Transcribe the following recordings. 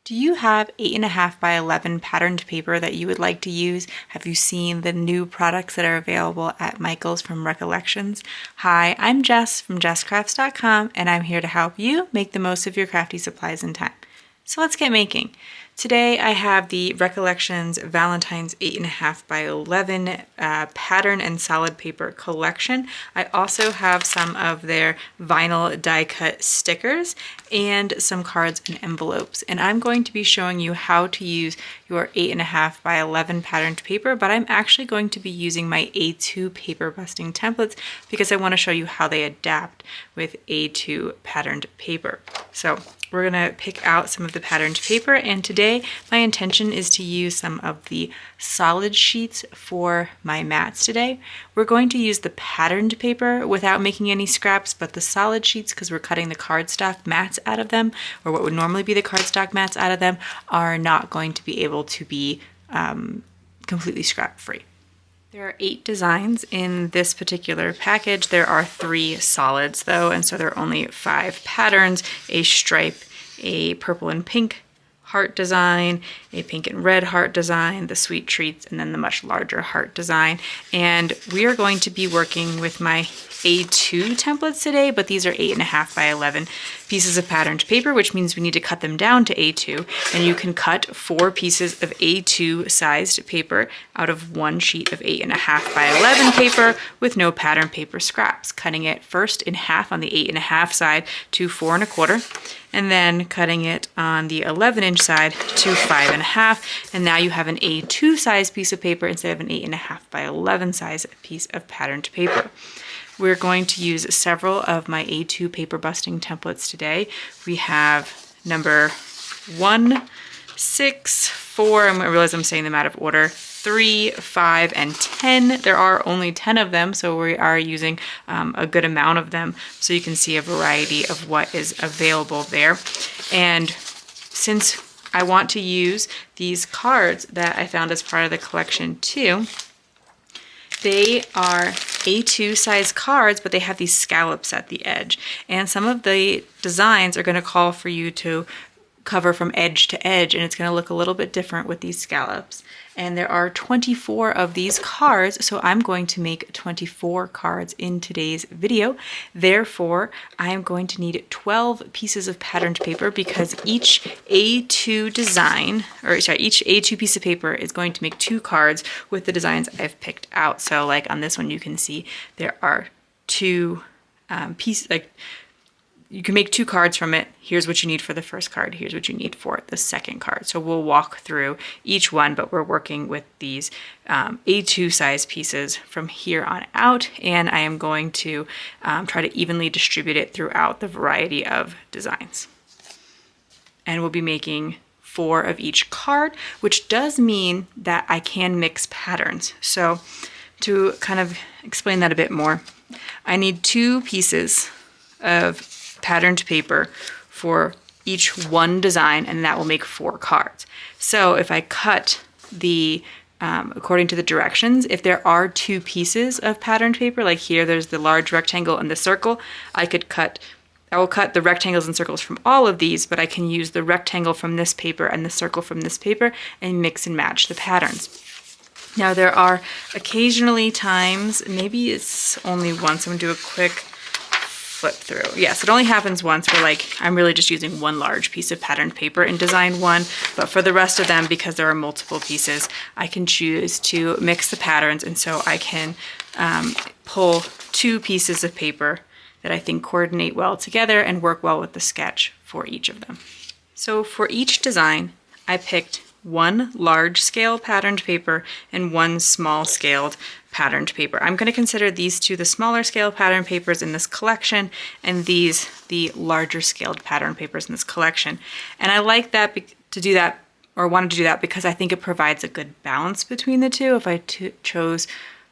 Do you have 8.5 by 11 patterned paper that you would like to use? Have you seen the new products that are available at Michaels from Recollections? Hi, I'm Jess from JessCrafts.com, and I'm here to help you make the most of your crafty supplies and time. So let's get making. Today I have the Recollections Valentines 8.5 by 11 pattern and solid paper collection. I also have some of their vinyl die cut stickers and some cards and envelopes. And I'm going to be showing you how to use your 8.5 by 11 patterned paper, but I'm actually going to be using my A2 paper busting templates because I want to show you how they adapt with A2 patterned paper. So we're going to pick out some of the patterned paper, and today my intention is to use some of the solid sheets for my mats today. We're going to use the patterned paper without making any scraps, but the solid sheets, because we're cutting the cardstock mats out of them, or what would normally be the cardstock mats out of them, are not going to be able to be completely scrap free. There are 8 designs in this particular package. There are 3 solids though, and so there are only 5 patterns: a stripe, a purple and pink heart design, a pink and red heart design, the sweet treats, and then the much larger heart design. And we are going to be working with my A2 templates today, but these are 8.5 by 11 pieces of patterned paper, which means we need to cut them down to A2, and you can cut 4 pieces of A2 sized paper out of one sheet of 8.5 by 11 paper with no pattern paper scraps, cutting it first in half on the 8.5 side to 4 1/4, and then cutting it on the 11-inch side to 5 1/2, and now you have an A2 size piece of paper instead of an 8.5 by 11 size piece of patterned paper. We're going to use several of my A2 paper busting templates today. We have number 1, 6, 4, I realize I'm saying them out of order, 3, 5, and 10. There are only 10 of them, so we are using a good amount of them, so you can see a variety of what is available there. And since I want to use these cards that I found as part of the collection too, they are A2 size cards, but they have these scallops at the edge. And some of the designs are going to call for you to cover from edge to edge, and it's going to look a little bit different with these scallops. And there are 24 of these cards, so I'm going to make 24 cards in today's video. Therefore, I am going to need 12 pieces of patterned paper because each A2 design, each A2 piece of paper is going to make 2 cards with the designs I've picked out. So like on this one, you can see there are 2 pieces, like you can make 2 cards from it. Here's what you need for the first card. Here's what you need for the second card. So we'll walk through each one, but we're working with these A2 size pieces from here on out. And I am going to try to evenly distribute it throughout the variety of designs. And we'll be making 4 of each card, which does mean that I can mix patterns. So to kind of explain that a bit more, I need 2 pieces of patterned paper for each one design, and that will make 4 cards. So if I cut the according to the directions, if there are 2 pieces of patterned paper, like here there's the large rectangle and the circle, I will cut the rectangles and circles from all of these, but I can use the rectangle from this paper and the circle from this paper and mix and match the patterns. Now there are occasionally times, maybe it's only once, I'm gonna do a quick flip through. Yes, it only happens once where like I'm really just using one large piece of patterned paper in design 1, but for the rest of them, because there are multiple pieces, I can choose to mix the patterns, and so I can pull 2 pieces of paper that I think coordinate well together and work well with the sketch for each of them. So for each design, I picked 1 large scale patterned paper and 1 small scaled patterned paper. I'm going to consider these 2 the smaller scale pattern papers in this collection, and these the larger scaled pattern papers in this collection. And I like that to do that, or wanted to do that, because I think it provides a good balance between the 2. If I chose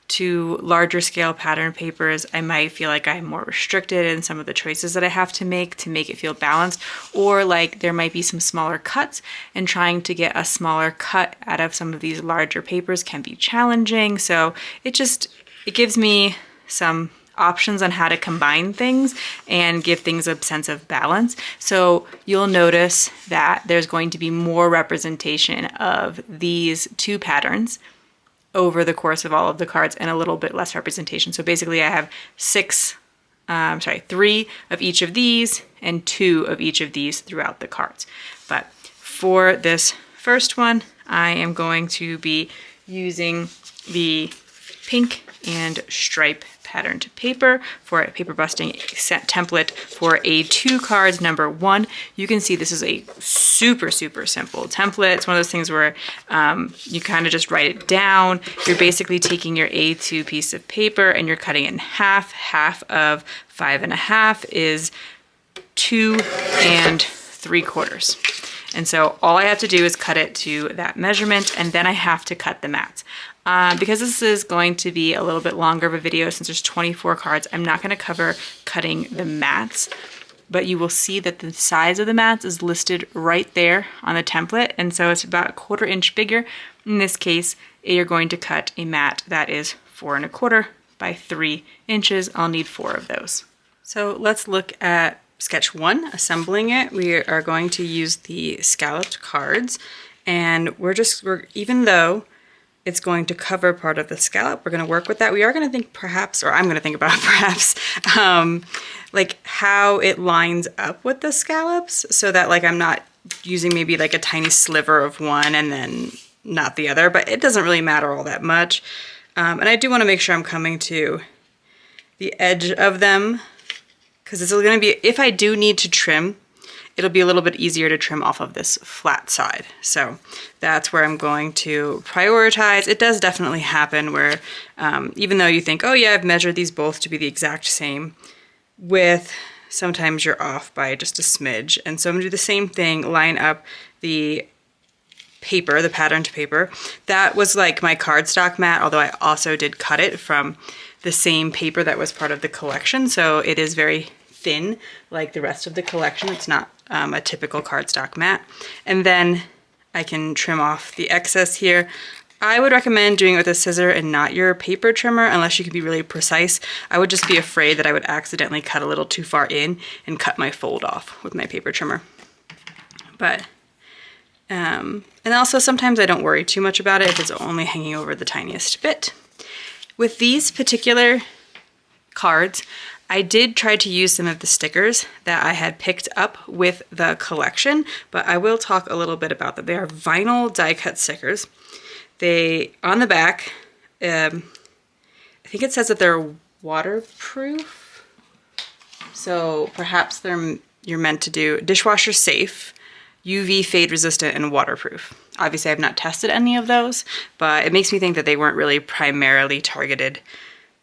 2 larger scale pattern papers, I might feel like I'm more restricted in some of the choices that I have to make it feel balanced, or like there might be some smaller cuts, and trying to get a smaller cut out of some of these larger papers can be challenging. So it gives me some options on how to combine things and give things a sense of balance. So you'll notice that there's going to be more representation of these two patterns over the course of all of the cards and a little bit less representation. So basically I have 3 of each of these and 2 of each of these throughout the cards. But for this first one, I am going to be using the pink and stripe patterned paper for a paper busting set template for A2 cards number 1. You can see this is a super simple template. It's one of those things where you kind of just write it down. You're basically taking your A2 piece of paper and you're cutting it in half. Half of 5.5 is 2 3/4. And so all I have to do is cut it to that measurement, and then I have to cut the mats. Because this is going to be a little bit longer of a video since there's 24 cards, I'm not going to cover cutting the mats, but you will see that the size of the mats is listed right there on the template, and so it's about 1/4 inch bigger. In this case, you're going to cut a mat that is 4 1/4 by 3 inches. I'll need 4 of those. So let's look at sketch 1, assembling it. We are going to use the scalloped cards, and even though it's going to cover part of the scallop, we're going to work with that. We are going to think perhaps, or I'm going to think about perhaps, like how it lines up with the scallops so that like I'm not using maybe like a tiny sliver of one and then not the other, but it doesn't really matter all that much. And I do want to make sure I'm coming to the edge of them, because it's going to be, if I do need to trim, it'll be a little bit easier to trim off of this flat side. So that's where I'm going to prioritize. It does definitely happen where even though you think, oh yeah, I've measured these both to be the exact same width, sometimes you're off by just a smidge. And so I'm gonna do the same thing, line up the paper, the patterned paper. That was like my cardstock mat, although I also did cut it from the same paper that was part of the collection. So it is very thin like the rest of the collection. It's not a typical cardstock mat. And then I can trim off the excess here. I would recommend doing it with a scissor and not your paper trimmer unless you can be really precise. I would just be afraid that I would accidentally cut a little too far in and cut my fold off with my paper trimmer. But and also sometimes I don't worry too much about it if it's only hanging over the tiniest bit. With these particular cards, I did try to use some of the stickers that I had picked up with the collection, but I will talk a little bit about them. They are vinyl die cut stickers. They, on the back, I think it says that they're waterproof. So perhaps you're meant to do dishwasher safe, UV fade resistant, and waterproof. Obviously I've not tested any of those, but it makes me think that they weren't really primarily targeted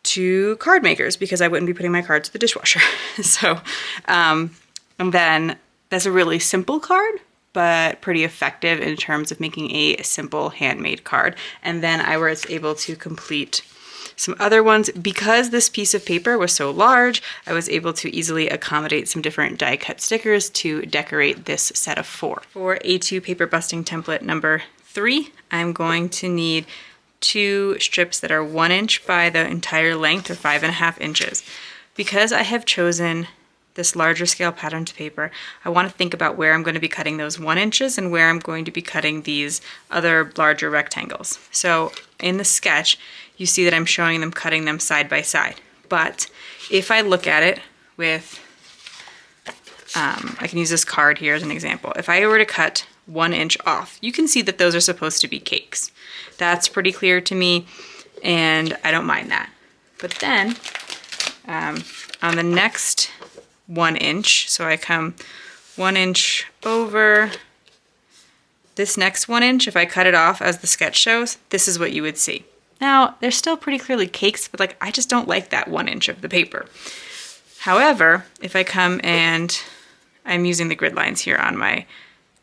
to card makers because I wouldn't be putting my cards in the dishwasher. So, and then that's a really simple card, but pretty effective in terms of making a simple handmade card. And then I was able to complete some other ones. Because this piece of paper was so large, I was able to easily accommodate some different die cut stickers to decorate this set of 4. For A2 paper busting template number 3, I'm going to need 2 strips that are 1 inch by the entire length, or 5.5 inches. Because I have chosen this larger scale patterned paper, I want to think about where I'm going to be cutting those 1 inches and where I'm going to be cutting these other larger rectangles. So in the sketch, you see that I'm showing them cutting them side by side. But if I look at it with, I can use this card here as an example. If I were to cut 1 inch off, you can see that those are supposed to be cakes. That's pretty clear to me, and I don't mind that. But then on the next 1 inch, so I come 1 inch over this next 1 inch, if I cut it off as the sketch shows, this is what you would see. Now, they're still pretty clearly cakes, but like I just don't like that 1 inch of the paper. However, if I come and I'm using the grid lines here on my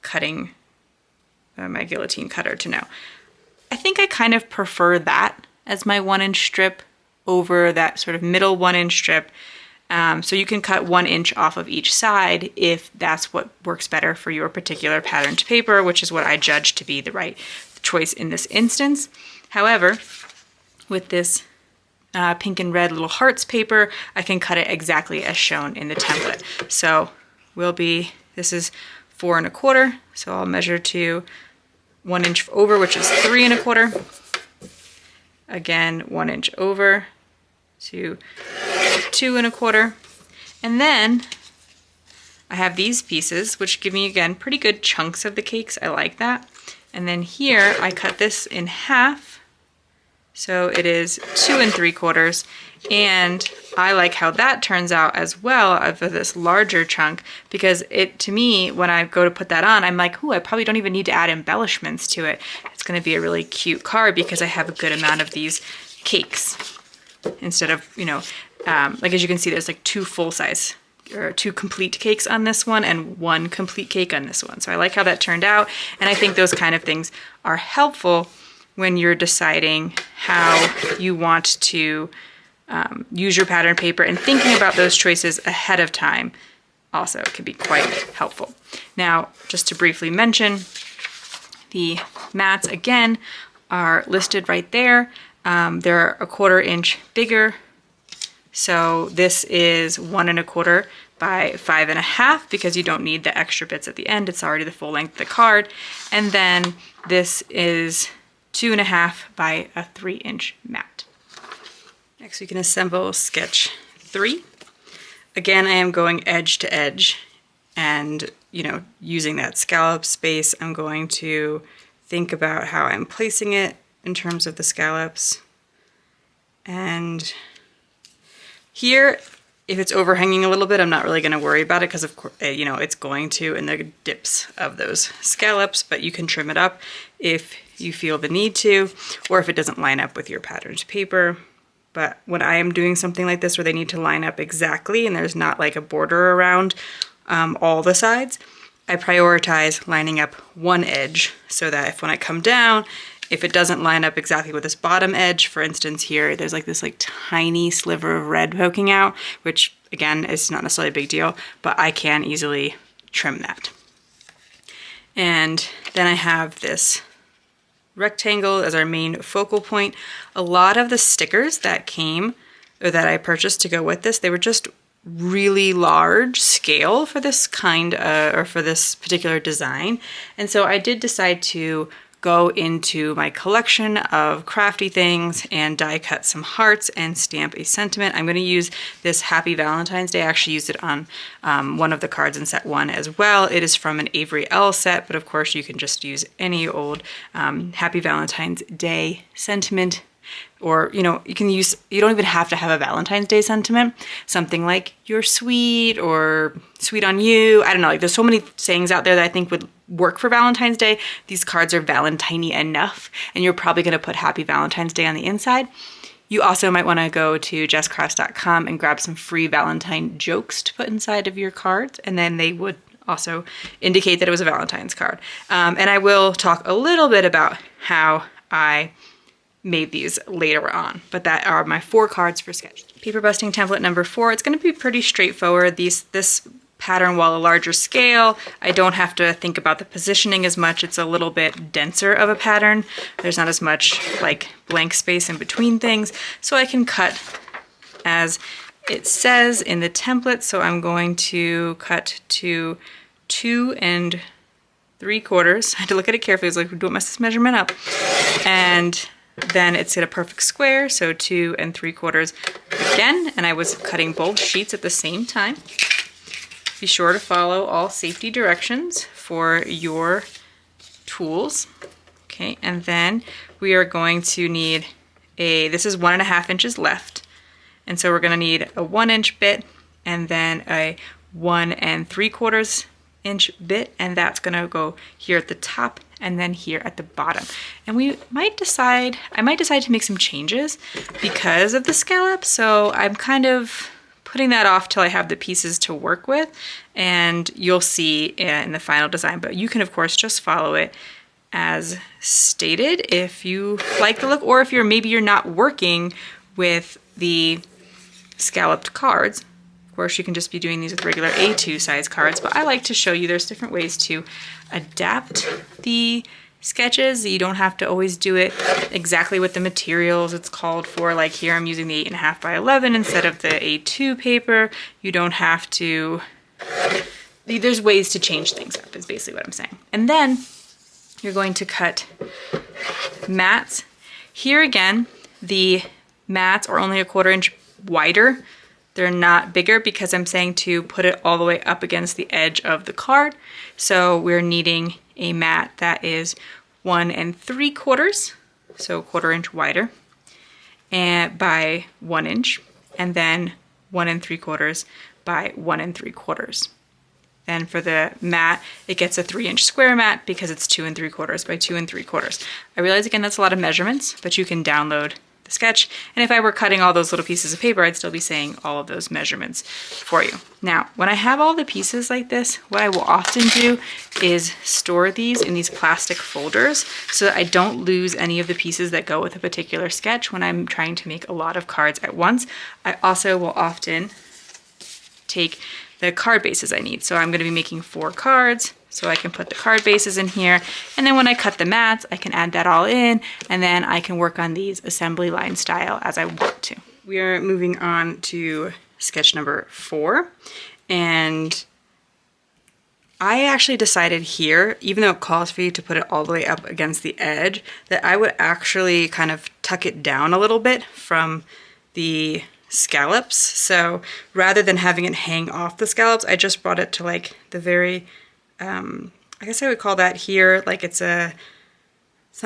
cutting, my guillotine cutter to know. I think I kind of prefer that as my 1 inch strip over that sort of middle 1 inch strip. So you can cut 1 inch off of each side if that's what works better for your particular patterned paper, which is what I judge to be the right choice in this instance. However, with this pink and red little hearts paper, I can cut it exactly as shown in the template. So this is 4 1/4, so I'll measure to 1 inch over, which is 3 1/4. Again, 1 inch over to 2 1/4. And then I have these pieces, which give me, again, pretty good chunks of the cakes. I like that. And then here, I cut this in half. So it is 2 3/4. And I like how that turns out as well for this larger chunk, because to me, when I go to put that on, I'm like, ooh, I probably don't even need to add embellishments to it. It's gonna be a really cute card because I have a good amount of these cakes. Instead of, like as you can see, there's like 2 full-size or 2 complete cakes on this one and 1 complete cake on this one. So I like how that turned out. And I think those kind of things are helpful when you're deciding how you want to use your pattern paper, and thinking about those choices ahead of time also can be quite helpful. Now, just to briefly mention, the mats again are listed right there. They're 1/4 inch bigger. So this is 1 1/4 by 5 1/2 because you don't need the extra bits at the end. It's already the full length of the card. And then this is 2 1/2 by a 3 inch mat. Next we can assemble sketch 3. Again, I am going edge to edge, and using that scallop space, I'm going to think about how I'm placing it in terms of the scallops. And here, if it's overhanging a little bit, I'm not really going to worry about it because, of course, it's going to in the dips of those scallops, but you can trim it up if you feel the need to, or if it doesn't line up with your patterned paper. But when I am doing something like this where they need to line up exactly and there's not like a border around all the sides, I prioritize lining up one edge so that when I come down, if it doesn't line up exactly with this bottom edge, for instance here, there's like this tiny sliver of red poking out, which again is not necessarily a big deal, but I can easily trim that. And then I have this rectangle as our main focal point. A lot of the stickers that I purchased to go with this, they were just really large scale for this or for this particular design. And so I did decide to go into my collection of crafty things and die cut some hearts and stamp a sentiment. I'm going to use this Happy Valentine's Day. I actually used it on one of the cards in set 1 as well. It is from an Avery L set, but of course you can just use any old Happy Valentine's Day sentiment. Or, you don't even have to have a Valentine's Day sentiment. Something like "you're sweet" or "sweet on you." I don't know, there's so many sayings out there that I think would work for Valentine's Day. These cards are Valentine-y enough, and you're probably going to put Happy Valentine's Day on the inside. You also might want to go to jesscrafts.com and grab some free Valentine jokes to put inside of your cards, and then they would also indicate that it was a Valentine's card. And I will talk a little bit about how I made these later on, but that are my 4 cards for sketch. Paper busting template number 4. It's going to be pretty straightforward. This pattern, while a larger scale, I don't have to think about the positioning as much. It's a little bit denser of a pattern. There's not as much blank space in between things, so I can cut as it says in the template. So I'm going to cut to 2 3/4. I had to look at it carefully. I was like, don't mess this measurement up. And then it's in a perfect square, so 2 3/4 again, and I was cutting both sheets at the same time. Be sure to follow all safety directions for your tools. Okay, and then we are going to need this is 1 1/2 inches left, and so we're going to need a 1 inch bit and then a 1 3/4 inch bit, and that's going to go here at the top and then here at the bottom. And I might decide to make some changes because of the scallop, so I'm kind of putting that off till I have the pieces to work with, and you'll see in the final design. But you can of course just follow it as stated if you like the look, or if maybe you're not working with the scalloped cards. Of course, you can just be doing these with regular A2 size cards, but I like to show you there's different ways to adapt the sketches. You don't have to always do it exactly with the materials it's called for. Like here I'm using the 8.5 by 11 instead of the A2 paper. You don't have to, there's ways to change things up is basically what I'm saying. And then you're going to cut mats. Here again, the mats are only 1/4 inch wider. They're not bigger because I'm saying to put it all the way up against the edge of the card. So we're needing a mat that is 1 3/4, so 1/4 inch wider, and by 1 inch, and then 1 3/4 by 1 3/4. Then for the mat, it gets a 3-inch square mat because it's 2 3/4 by 2 3/4. I realize again that's a lot of measurements, but you can download the sketch. And if I were cutting all those little pieces of paper, I'd still be saying all of those measurements for you. Now, when I have all the pieces like this, what I will often do is store these in these plastic folders so that I don't lose any of the pieces that go with a particular sketch when I'm trying to make a lot of cards at once. I also will often take the card bases I need. So I'm going to be making 4 cards, so I can put the card bases in here. And then when I cut the mats, I can add that all in, and then I can work on these assembly line style as I want to. We are moving on to sketch number 4. And I actually decided here, even though it calls for you to put it all the way up against the edge, that I would actually kind of tuck it down a little bit from the scallops. So rather than having it hang off the scallops, I just brought it to like the very, I guess I would call that here, like it's not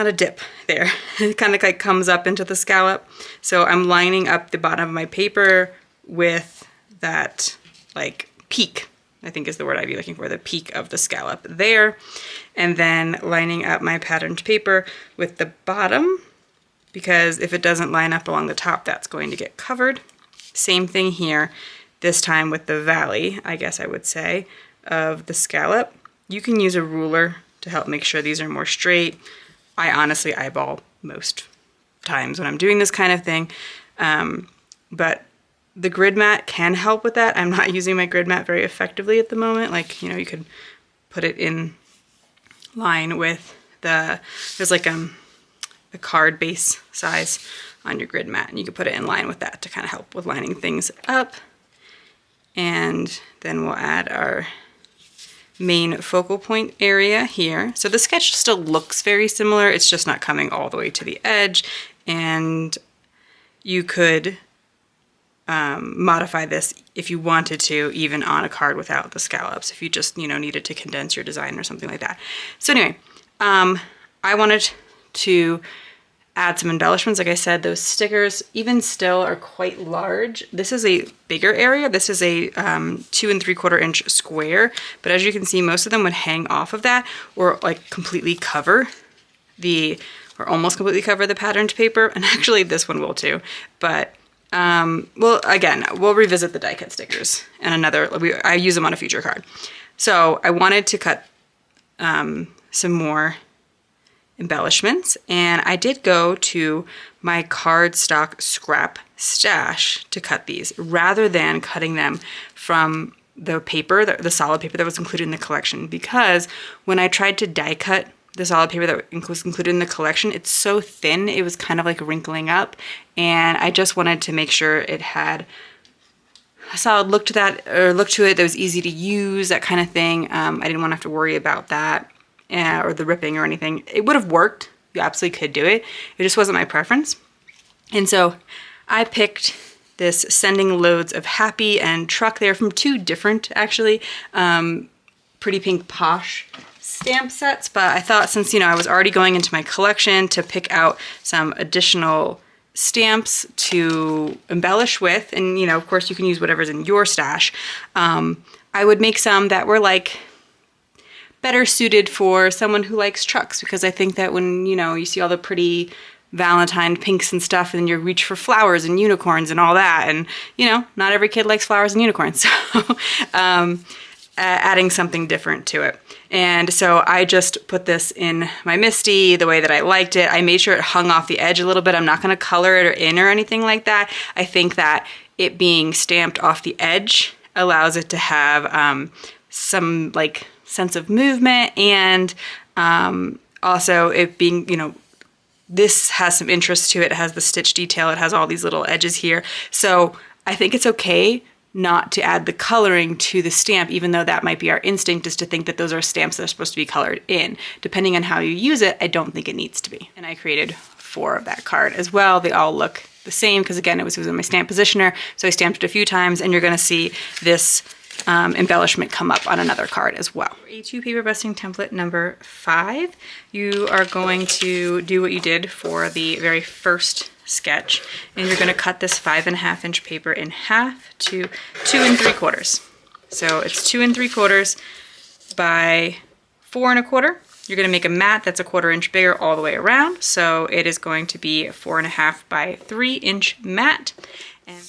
a dip there. It kind of like comes up into the scallop. So I'm lining up the bottom of my paper with that like peak, I think is the word I'd be looking for, the peak of the scallop there. And then lining up my patterned paper with the bottom, because if it doesn't line up along the top, that's going to get covered. Same thing here, this time with the valley, I guess I would say, of the scallop. You can use a ruler to help make sure these are more straight. I honestly eyeball most times when I'm doing this kind of thing, but the grid mat can help with that. I'm not using my grid mat very effectively at the moment. Like, you know, you could put it in line with there's like a card base size on your grid mat, and you can put it in line with that to kind of help with lining things up. And then we'll add our main focal point area here. So the sketch still looks very similar, it's just not coming all the way to the edge, and you could modify this if you wanted to, even on a card without the scallops, if you just, you know, needed to condense your design or something like that. So anyway, I wanted to add some embellishments. Like I said, those stickers even still are quite large. This is a bigger area. This is a 2 3/4 inch square, but as you can see, most of them would hang off of that or like completely cover or almost completely cover the patterned paper. And actually this one will too, but well, again, we'll revisit the die cut stickers and I use them on a future card. So I wanted to cut some more embellishments, and I did go to my cardstock scrap stash to cut these rather than cutting them from the paper, the solid paper that was included in the collection, because when I tried to die cut the solid paper that was included in the collection, it's so thin, it was kind of like wrinkling up, and I just wanted to make sure it had a solid look to it that was easy to use, that kind of thing. I didn't want to have to worry about that. Or the ripping or anything. It would have worked. You absolutely could do it. It just wasn't my preference. And so I picked this Sending Loads of Happy and Truck. They're from 2 different, actually, Pretty Pink Posh stamp sets. But I thought, since, you know, I was already going into my collection to pick out some additional stamps to embellish with, and, you know, of course you can use whatever's in your stash, I would make some that were like better suited for someone who likes trucks, because I think that when, you know, you see all the pretty Valentine pinks and stuff, and then you reach for flowers and unicorns and all that, and, you know, not every kid likes flowers and unicorns, so adding something different to it. And so I just put this in my Misty the way that I liked it. I made sure it hung off the edge a little bit. I'm not going to color it or in or anything like that. I think that it being stamped off the edge allows it to have some like sense of movement, and also it being, you know, this has some interest to it. It has the stitch detail. It has all these little edges here. So I think it's okay not to add the coloring to the stamp, even though that might be our instinct, is to think that those are stamps that are supposed to be colored in. Depending on how you use it, I don't think it needs to be. And I created 4 of that card as well. They all look the same because, again, it was in my stamp positioner. So I stamped it a few times, and you're going to see this embellishment come up on another card as well. For A2 paper busting template number 5, you are going to do what you did for the very first sketch, and you're going to cut this 5.5 inch paper in half to 2 3/4. So it's 2 3/4 by 4 1/4. You're going to make a mat that's 1/4 inch bigger all the way around. So it is going to be 4.5 by 3 inch mat. And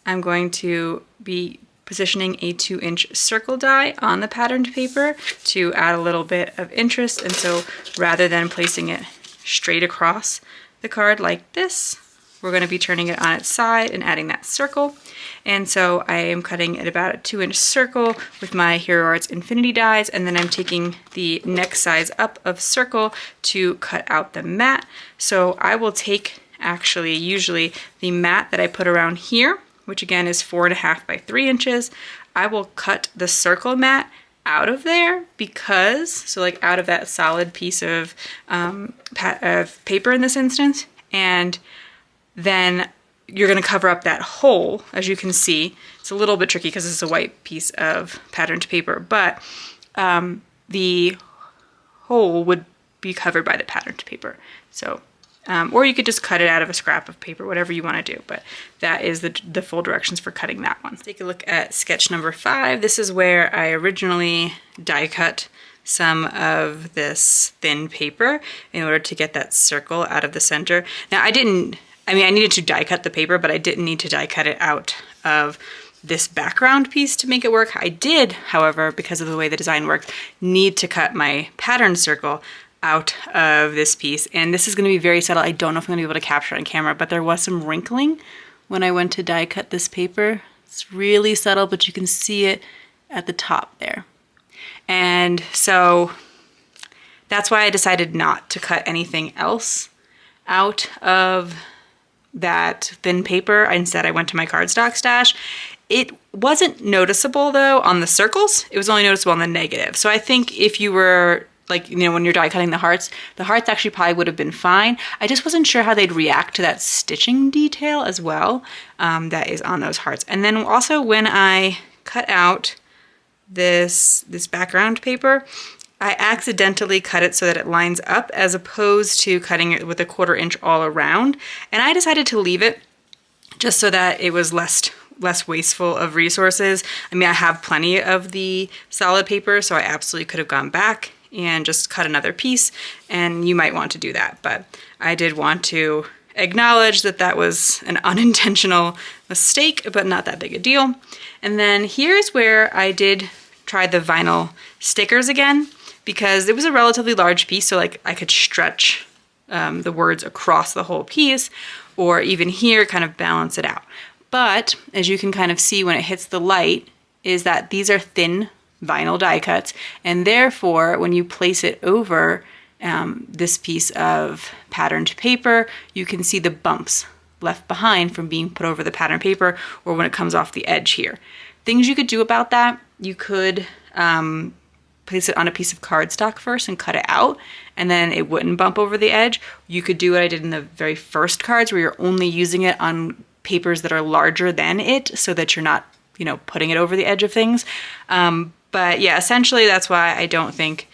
I'm going to be positioning a 2 inch circle die on the patterned paper to add a little bit of interest. And so rather than placing it straight across the card like this, we're going to be turning it on its side and adding that circle. And so I am cutting at about a 2 inch circle with my Hero Arts Infinity dies, and then I'm taking the next size up of circle to cut out the mat. So I will take actually usually the mat that I put around here, which again is 4.5 by 3 inches. I will cut the circle mat out of there because, so like out of that solid piece of paper in this instance, and then you're going to cover up that hole. As you can see, it's a little bit tricky because it's a white piece of patterned paper, but the hole would be covered by the patterned paper. So or you could just cut it out of a scrap of paper, whatever you want to do, but that is the full directions for cutting that one. Let's take a look at sketch number 5. This is where I originally die cut some of this thin paper in order to get that circle out of the center. Now I needed to die cut the paper, but I didn't need to die cut it out of this background piece to make it work. I did, however, because of the way the design worked, need to cut my pattern circle out of this piece, and this is going to be very subtle. I don't know if I'm going to be able to capture it on camera, but there was some wrinkling when I went to die cut this paper. It's really subtle, but you can see it at the top there. And so that's why I decided not to cut anything else out of that thin paper. Instead, I went to my cardstock stash. It wasn't noticeable though on the circles. It was only noticeable on the negative. So I think if you were like, you know, when you're die cutting the hearts actually probably would have been fine. I just wasn't sure how they'd react to that stitching detail as well that is on those hearts. And then also when I cut out this background paper, I accidentally cut it so that it lines up as opposed to cutting it with a 1/4 inch all around. And I decided to leave it just so that it was less wasteful of resources. I mean, I have plenty of the solid paper, so I absolutely could have gone back and just cut another piece, and you might want to do that. But I did want to acknowledge that that was an unintentional mistake, but not that big a deal. And then here's where I did try the vinyl stickers again, because it was a relatively large piece, so like I could stretch the words across the whole piece, or even here kind of balance it out. But as you can kind of see when it hits the light, is that these are thin vinyl die cuts, and therefore when you place it over this piece of patterned paper, you can see the bumps left behind from being put over the patterned paper, or when it comes off the edge here. Things you could do about that: you could place it on a piece of cardstock first and cut it out, and then it wouldn't bump over the edge. You could do what I did in the very first cards, where you're only using it on papers that are larger than it, so that you're not, you know, putting it over the edge of things. But yeah, essentially that's why I don't think,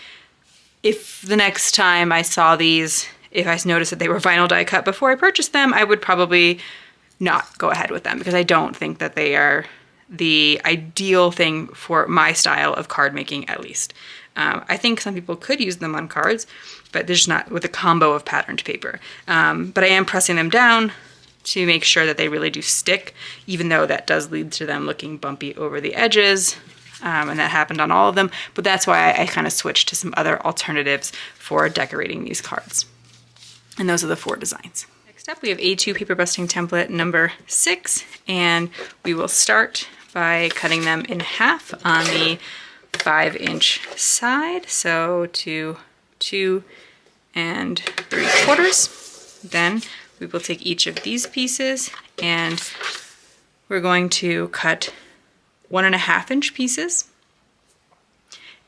if the next time I saw these, if I noticed that they were vinyl die cut before I purchased them, I would probably not go ahead with them, because I don't think that they are the ideal thing for my style of card making, at least. I think some people could use them on cards, but they're just not with a combo of patterned paper. But I am pressing them down to make sure that they really do stick, even though that does lead to them looking bumpy over the edges. And that happened on all of them, but that's why I kind of switched to some other alternatives for decorating these cards. And those are the 4 designs. Next up, we have A2 paper busting template number 6, and we will start by cutting them in half on the 5 inch side. So to 2 3/4. Then we will take each of these pieces and we're going to cut 1 1/2 inch pieces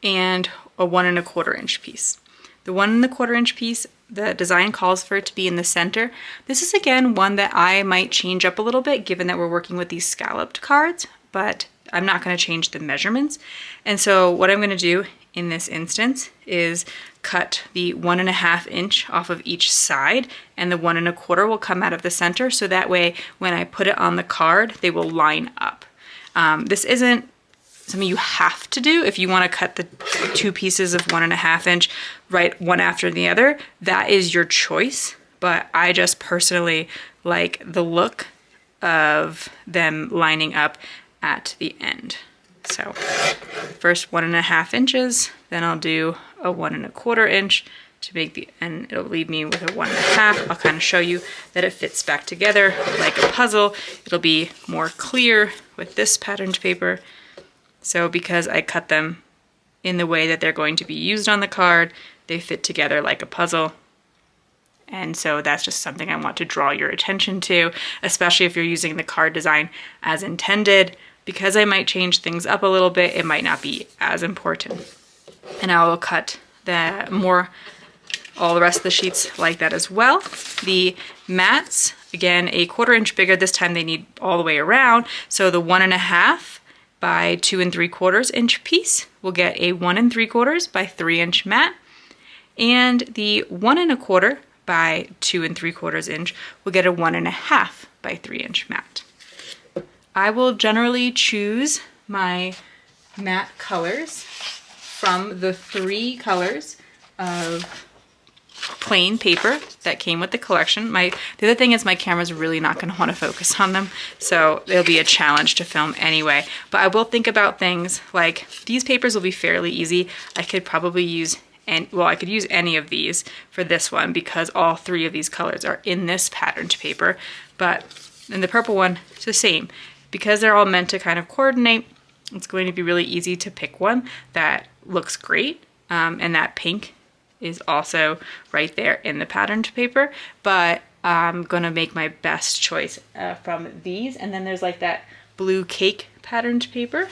and a 1 1/4 inch piece. The 1 1/4 inch piece, the design calls for it to be in the center. This is again one that I might change up a little bit given that we're working with these scalloped cards, but I'm not going to change the measurements. And so what I'm going to do in this instance is cut the 1 1/2 inch off of each side, and the 1 1/4 will come out of the center, so that way when I put it on the card they will line up. This isn't something you have to do. If you want to cut the 2 pieces of 1 1/2 inch right one after the other, that is your choice, but I just personally like the look of them lining up at the end. So first 1 1/2 inches, then I'll do a 1 1/4 inch to make the, and it'll leave me with a 1 1/2. I'll kind of show you that it fits back together like a puzzle. It'll be more clear with this patterned paper. So because I cut them in the way that they're going to be used on the card, they fit together like a puzzle. And so that's just something I want to draw your attention to, especially if you're using the card design as intended. Because I might change things up a little bit, it might not be as important. And I will cut all the rest of the sheets like that as well. The mats, again, a 1/4 inch bigger. This time they need all the way around. So the 1 1/2 by 2 3/4 inch piece will get a 1 3/4 by 3 inch mat. And the 1 1/4 by 2 3/4 inch will get a 1 1/2 by 3 inch mat. I will generally choose my matte colors from the 3 colors of plain paper that came with the collection. The other thing is my camera's really not going to want to focus on them, so it'll be a challenge to film anyway. But I will think about things like these papers will be fairly easy. I could probably use I could use any of these for this one because all 3 of these colors are in this patterned paper. But in the purple one, it's the same. Because they're all meant to kind of coordinate, it's going to be really easy to pick one that looks great. And that pink is also right there in the patterned paper. But I'm going to make my best choice from these. And then there's like that blue cake patterned paper.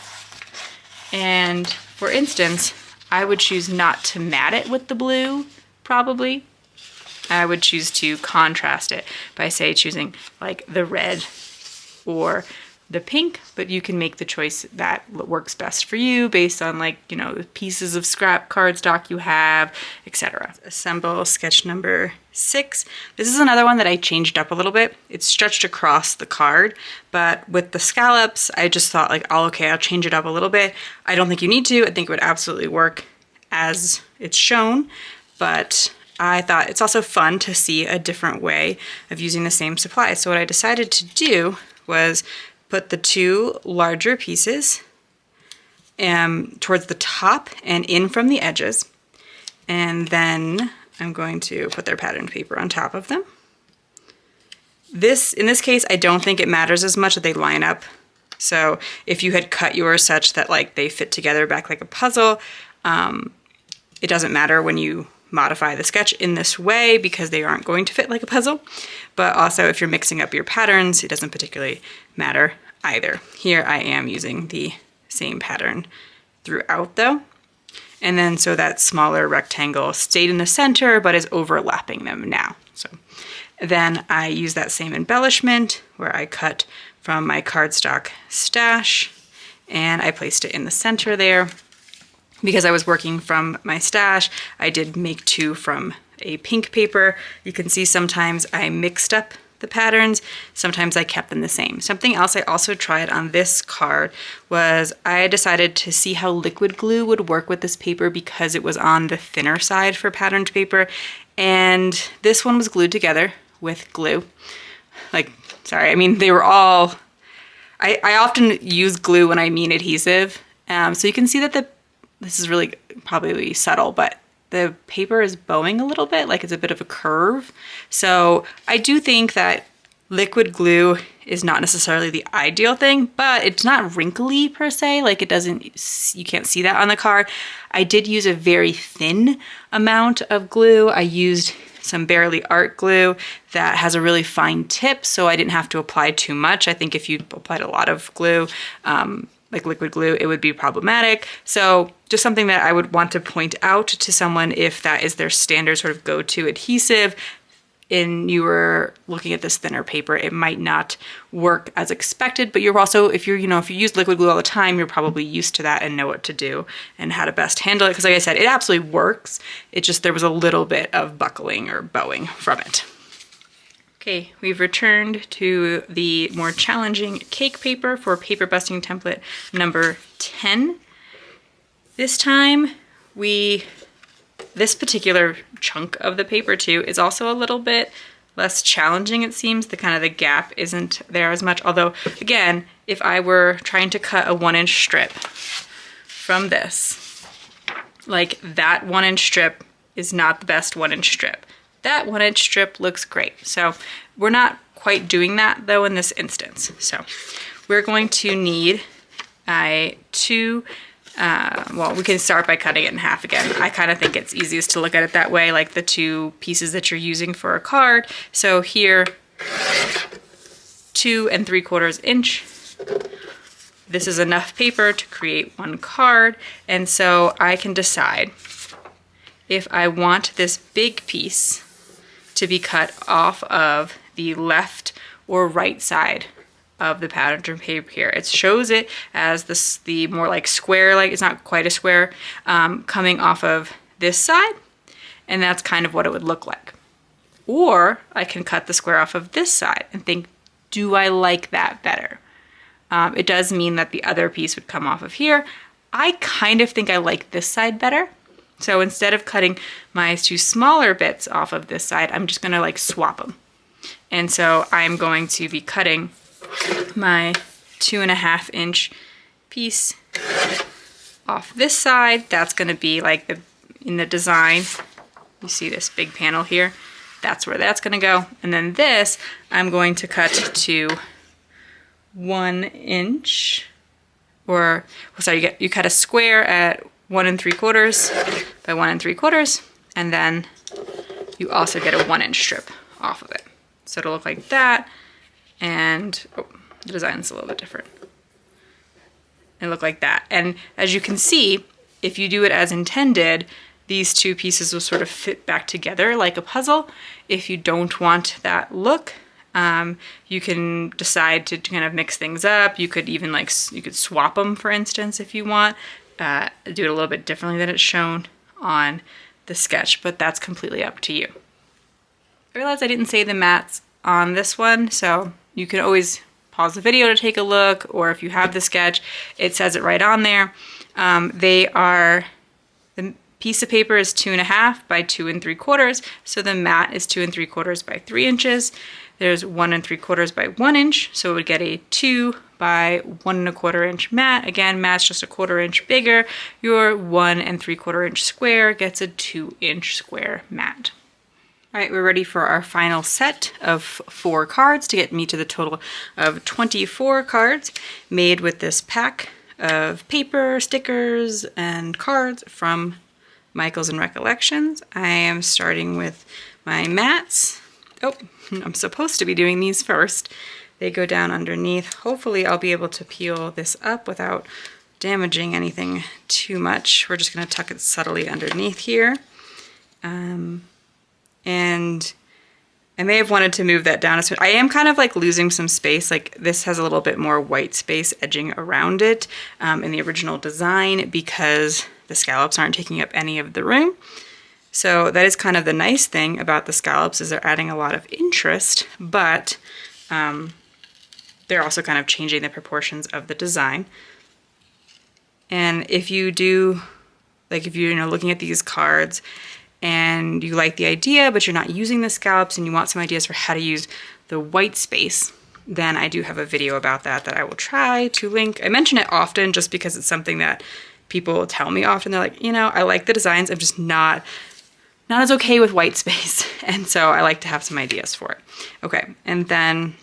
And for instance, I would choose not to matte it with the blue, probably. I would choose to contrast it by, say, choosing like the red or the pink, but you can make the choice that works best for you based on, like, you know, the pieces of scrap cardstock you have, etc. Assemble sketch number 6. This is another one that I changed up a little bit. It's stretched across the card, but with the scallops, I just thought like, oh, okay, I'll change it up a little bit. I don't think you need to. I think it would absolutely work as it's shown, but I thought it's also fun to see a different way of using the same supply. So what I decided to do was put the 2 larger pieces towards the top and in from the edges. And then I'm going to put their patterned paper on top of them. In this case, I don't think it matters as much that they line up. So if you had cut yours such that like they fit together back like a puzzle, it doesn't matter when you modify the sketch in this way because they aren't going to fit like a puzzle. But also if you're mixing up your patterns, it doesn't particularly matter either. Here I am using the same pattern throughout though. And then so that smaller rectangle stayed in the center but is overlapping them now. So then I use that same embellishment where I cut from my cardstock stash and I placed it in the center there. Because I was working from my stash, I did make 2 from a pink paper. You can see sometimes I mixed up the patterns, sometimes I kept them the same. Something else I also tried on this card was I decided to see how liquid glue would work with this paper because it was on the thinner side for patterned paper. And this one was glued together with glue. They were all, I often use glue when I mean adhesive. So you can see that this is really probably subtle, but the paper is bowing a little bit, like it's a bit of a curve. So I do think that Liquid glue is not necessarily the ideal thing, but it's not wrinkly per se. Like you can't see that on the card. I did use a very thin amount of glue. I used some Barely Art glue that has a really fine tip, so I didn't have to apply too much. I think if you applied a lot of glue, like liquid glue, it would be problematic. So just something that I would want to point out to someone if that is their standard sort of go-to adhesive and you were looking at this thinner paper, it might not work as expected, but you're also, if you use liquid glue all the time, you're probably used to that and know what to do and how to best handle it. Because like I said, it absolutely works. It just, there was a little bit of buckling or bowing from it. Okay, we've returned to the more challenging cake paper for paper busting template number 10. This time this particular chunk of the paper too is also a little bit less challenging, it seems. The gap isn't there as much. Although again, if I were trying to cut a 1-inch strip from this, like that 1-inch strip is not the best 1-inch strip. That 1-inch strip looks great. So we're not quite doing that though in this instance. So we're going to need well, we can start by cutting it in half again. I kind of think it's easiest to look at it that way, like the 2 pieces that you're using for a card. So here, 2 3/4 inch. This is enough paper to create 1 card. And so I can decide if I want this big piece to be cut off of the left or right side of the pattern paper here. It shows it as the more like square, like it's not quite a square, coming off of this side, and that's kind of what it would look like. Or I can cut the square off of this side and think, do I like that better? It does mean that the other piece would come off of here. I kind of think I like this side better. So instead of cutting my 2 smaller bits off of this side, I'm just gonna like swap them. And so I'm going to be cutting my 2.5 inch piece off this side. That's going to be like in the design, you see this big panel here, that's where that's going to go. And then this I'm going to cut to 1 inch, or well, sorry, you cut a square at 1 3/4 by 1 3/4, and then you also get a 1-inch strip off of it. So it'll look like that. And the design's a little bit different. It'll look like that. And as you can see, if you do it as intended, these 2 pieces will sort of fit back together like a puzzle. If you don't want that look, you can decide to kind of mix things up. You could even you could swap them, for instance, if you want. Do it a little bit differently than it's shown on the sketch, but that's completely up to you. I realized I didn't say the mats on this one, so you can always pause the video to take a look, or if you have the sketch, it says it right on there. The piece of paper is 2.5 by 2 3/4, so the mat is 2 3/4 by 3 inches. There's 1 3/4 by 1 inch, so it would get a 2 by 1 1/4 inch mat. Again, mat's just a 1/4 inch bigger. Your 1 3/4 inch square gets a 2-inch square mat. All right, we're ready for our final set of 4 cards to get me to the total of 24 cards made with this pack of paper, stickers, and cards from Michaels and Recollections. I am starting with my mats. Oh, I'm supposed to be doing these first. They go down underneath. Hopefully I'll be able to peel this up without damaging anything too much. We're just gonna tuck it subtly underneath here. And I may have wanted to move that down. I am kind of like losing some space. Like this has a little bit more white space edging around it in the original design because the scallops aren't taking up any of the room. So that is kind of the nice thing about the scallops, is they're adding a lot of interest, but they're also kind of changing the proportions of the design. And if you do, like if you're looking at these cards and you like the idea, but you're not using the scallops and you want some ideas for how to use the white space, then I do have a video about that I will try to link. I mention it often just because it's something that people tell me often. They're like, I like the designs, I'm just not not as okay with white space. And so I like to have some ideas for it. Okay, and then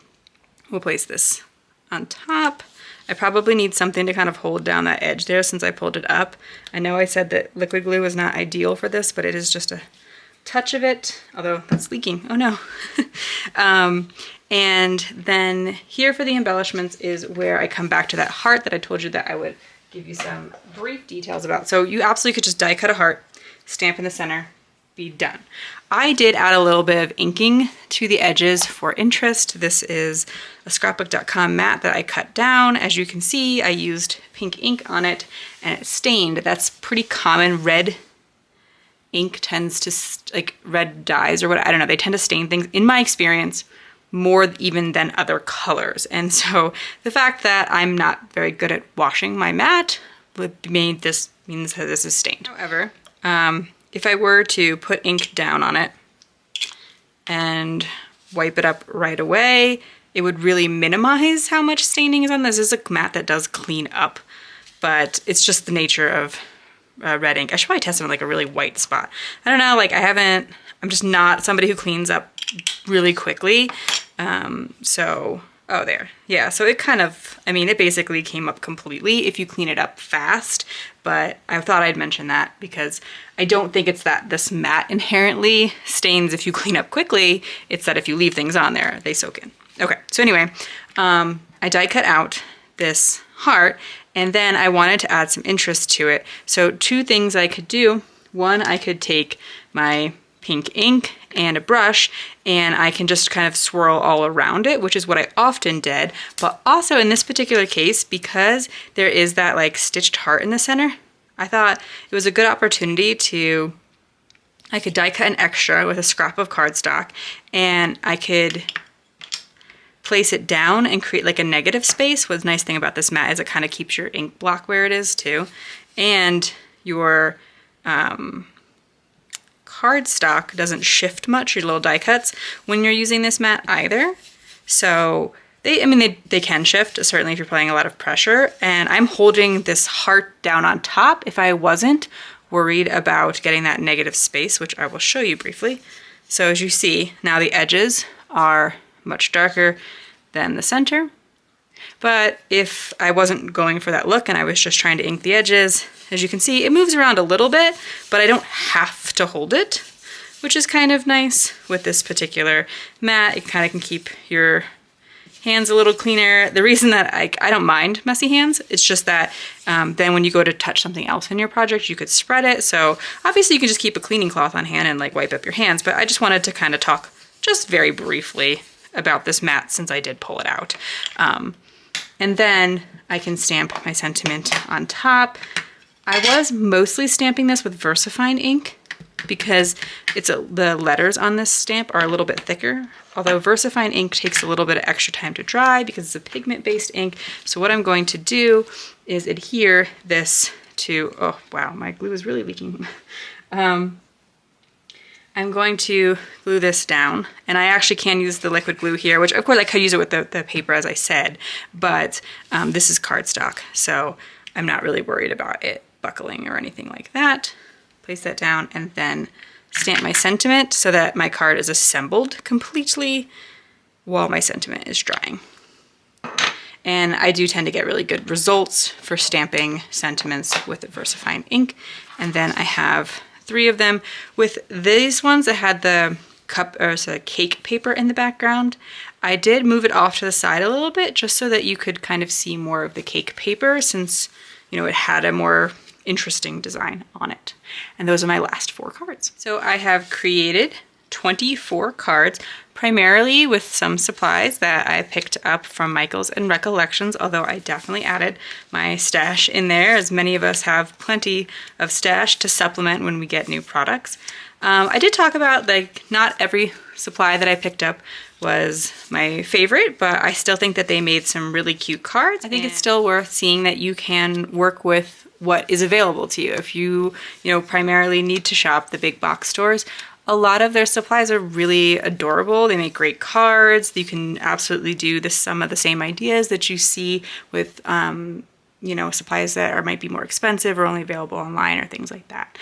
we'll place this on top. I probably need something to kind of hold down that edge there since I pulled it up. I know I said that liquid glue is not ideal for this, but it is just a touch of it, although that's leaking. Oh no. And then here for the embellishments is where I come back to that heart that I told you that I would give you some brief details about. So you absolutely could just die cut a heart, stamp in the center, be done. I did add a little bit of inking to the edges for interest. This is a scrapbook.com mat that I cut down. As you can see, I used pink ink on it and it stained. That's pretty common. Red ink tends to, like red dyes or what, I don't know, they tend to stain things, in my experience, more even than other colors. And so the fact that I'm not very good at washing my mat means that this is stained. However, if I were to put ink down on it and wipe it up right away, it would really minimize how much staining is on this. This is a mat that does clean up, but it's just the nature of red ink. I should probably test it on like a really white spot. I don't know, like I'm just not somebody who cleans up really quickly. Oh, there. Yeah, so it kind of, I mean, it basically came up completely if you clean it up fast, but I thought I'd mention that because I don't think it's that this mat inherently stains if you clean up quickly. It's that if you leave things on there, they soak in. Okay, so anyway, I die cut out this heart, and then I wanted to add some interest to it. So two things I could do. One, I could take my pink ink and a brush and I can just kind of swirl all around it, which is what I often did. But also in this particular case, because there is that like stitched heart in the center, I thought it was a good opportunity I could die cut an extra with a scrap of cardstock and I could place it down and create like a negative space. What's nice thing about this mat is it kind of keeps your ink block where it is too. And your cardstock doesn't shift much, your little die cuts, when you're using this mat either. So they can shift, certainly if you're applying a lot of pressure. And I'm holding this heart down on top if I wasn't worried about getting that negative space, which I will show you briefly. So as you see, now the edges are much darker than the center. But if I wasn't going for that look and I was just trying to ink the edges, as you can see, it moves around a little bit, but I don't have to hold it, which is kind of nice with this particular mat. It kind of can keep your hands a little cleaner. The reason that I don't mind messy hands, it's just that then when you go to touch something else in your project, you could spread it. So obviously you can just keep a cleaning cloth on hand and like wipe up your hands, but I just wanted to kind of talk just very briefly about this mat since I did pull it out. And then I can stamp my sentiment on top. I was mostly stamping this with Versafine ink because the letters on this stamp are a little bit thicker. Although Versafine ink takes a little bit of extra time to dry because it's a pigment-based ink. So what I'm going to do is adhere this to, oh wow, my glue is really leaking. I'm going to glue this down, and I actually can use the liquid glue here, which of course I could use it with the paper as I said, but this is cardstock, so I'm not really worried about it buckling or anything like that. Place that down and then stamp my sentiment so that my card is assembled completely while my sentiment is drying. And I do tend to get really good results for stamping sentiments with the Versafine ink. And then I have 3 of them. With these ones that had the cake paper in the background, I did move it off to the side a little bit just so that you could kind of see more of the cake paper since, you know, it had a more interesting design on it. And those are my last 4 cards. So I have created 24 cards, primarily with some supplies that I picked up from Michaels and Recollections, although I definitely added my stash in there, as many of us have plenty of stash to supplement when we get new products. I did talk about, like, not every supply that I picked up was my favorite, but I still think that they made some really cute cards. I think it's still worth seeing that you can work with what is available to you. If you primarily need to shop the big box stores, a lot of their supplies are really adorable. They make great cards. You can absolutely do some of the same ideas that you see with supplies that might be more expensive or only available online or things like that.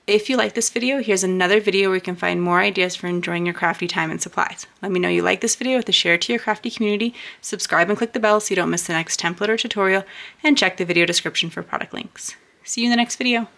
If you like this video, here's another video where you can find more ideas for enjoying your crafty time and supplies. Let me know you like this video with a share to your crafty community, subscribe and click the bell so you don't miss the next template or tutorial, and check the video description for product links. See you in the next video.